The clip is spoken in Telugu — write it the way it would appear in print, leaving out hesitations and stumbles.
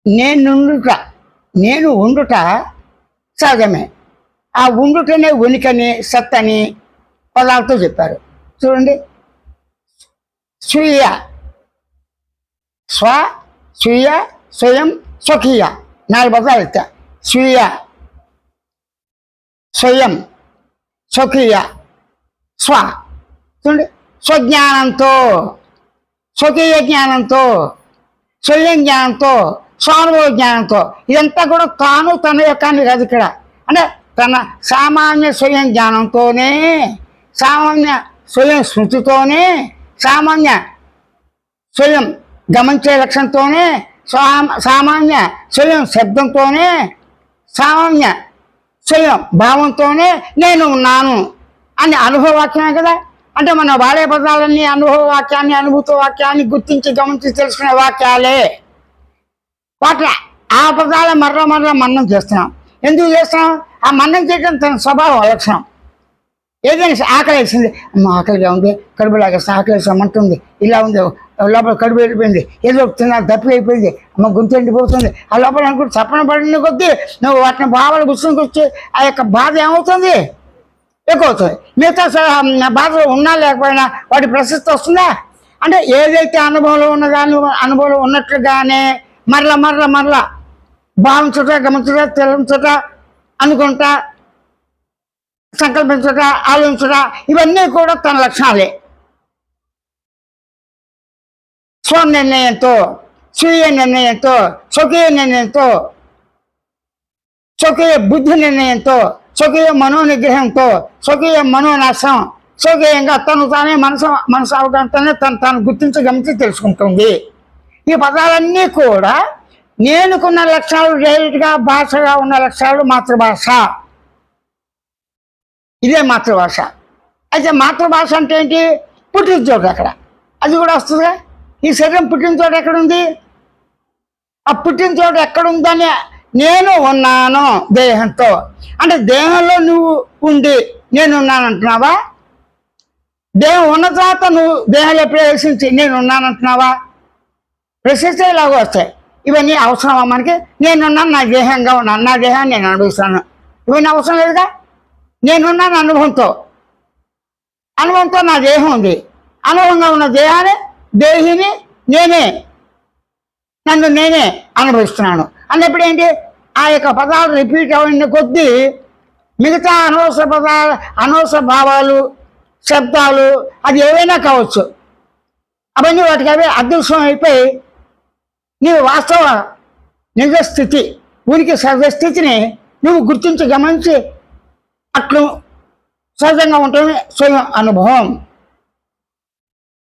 నేనుండుట నేను ఉండుట సహజమే. ఆ ఉండుటనే ఉనికని సత్తని పదాలతో చెప్పారు. చూడండి, స్వీయ, స్వ, స్వీయ, స్వయం, స్వకీయ 4 పదాలు ఎత్తా. స్వీయ, స్వయం, స్వకీయ, స్వ. చూడండి, స్వజ్ఞానంతో, స్వకీయ జ్ఞానంతో, స్వయం జ్ఞానంతో, స్వానుభవ జ్ఞానంతో. ఇదంతా కూడా తాను తన యొక్క కాదు ఇక్కడ. అంటే తన సామాన్య స్వయం జ్ఞానంతోనే, సామాన్య స్వయం స్మృతితోనే, సామాన్య స్వయం గమనించే లక్ష్యంతోనే, సామాన్య స్వయం శబ్దంతోనే, సామాన్య స్వయం భావంతోనే నేను ఉన్నాను అని అనుభవ వాక్యమే కదా. అంటే మన వాడే పదాలన్నీ అనుభవ వాక్యాన్ని, అనుభూత వాక్యాన్ని గుర్తించి గమనించి తెలుసుకునే వాక్యాలే. వాటి ఆ పదాల మర్ర మన్నం చేస్తున్నాం. ఎందుకు చేస్తున్నాం? ఆ మన్నం చేయడం తన స్వభావం లక్షణం. ఏదైనా ఆకలి వేసింది, అమ్మ ఆకలిగా ఉంది, కడుపు లాగేస్తుంది, ఆకలి వేసామంటుంది, ఇలా ఉంది, లోపల కడుపు వెళ్ళిపోయింది, ఏదో తిన్నా దప్పి అయిపోయింది, అమ్మ గొంతు ఎండిపోతుంది, ఆ లోపల అనుకుంటే చప్పన పడిన కొద్దీ నువ్వు వాటిని భావాలు గుర్తుకొచ్చి ఆ యొక్క బాధ ఏమవుతుంది? ఎక్కువ అవుతుంది. మిగతా బాధలు ఉన్నా లేకపోయినా వాటి ప్రశస్తి వస్తుందా? అంటే ఏదైతే అనుభవంలో ఉన్నదాన్ని అనుభవంలో ఉన్నట్లుగానే మరల భావించుట, గమనించుట, తెలంచుట, అనుకుంటా, సంకల్పించుట, ఆలోచించుట, ఇవన్నీ కూడా తన లక్షణాలే. స్వనిర్ణయంతో, స్వీయ నిర్ణయంతో, స్వకీయ నిర్ణయంతో, స్వకీయ బుద్ధి నిర్ణయంతో, స్వకీయ మనోనిగ్రహంతో, స్వకీయ మనోనాశం, స్వకీయంగా తను తానే మనసు అవగాహనతోనే తాను గుర్తించి గమనించి తెలుసుకుంటుంది. ఈ పదాలన్నీ కూడా నేనుకున్న లక్షణాలు, డైరెక్ట్గా భాషగా ఉన్న లక్షణాలు. మాతృభాష, ఇదే మాతృభాష. అయితే మాతృభాష అంటే ఏంటి? పుట్టిన చోటు అక్కడ, అది కూడా వస్తుందిగా. ఈ శరీరం పుట్టిన చోటు ఎక్కడుంది? ఆ పుట్టిన చోటు ఎక్కడుందని నేను ఉన్నాను దేహంతో. అంటే దేహంలో నువ్వు ఉండి నేనున్నాను అంటున్నావా? దేహం ఉన్న తర్వాత నువ్వు దేహంలో ప్రవేశించి నేనున్నానంటున్నావా? ప్రశ్నిస్తే ఇలాగ వస్తాయి. ఇవన్నీ అవసరమా మనకి? నేనున్నాను, నా దేహంగా ఉన్నాను, నా దేహాన్ని నేను అనుభవిస్తాను, ఇవన్నీ అవసరం లేదుగా. నేనున్నాను అనుభవంతో నా దేహం ఉంది, అనుభవంగా ఉన్న దేహిని నన్ను నేనే అనుభవిస్తున్నాను అన్నప్పుడు ఏంటి? ఆ యొక్క పదాలు రిపీట్ అయిన కొద్దీ మిగతా అనవసర పదాలు, అనవసర భావాలు, శబ్దాలు, అది ఏవైనా కావచ్చు, అవన్నీ వాటికి అవే అదృశ్యం అయిపోయి నీవు వాస్తవ నిజస్థితి, ఉనికి సహజస్థితిని నువ్వు గుర్తించి గమనించి అట్లు సహజంగా ఉంటుంది స్వయం అనుభవం.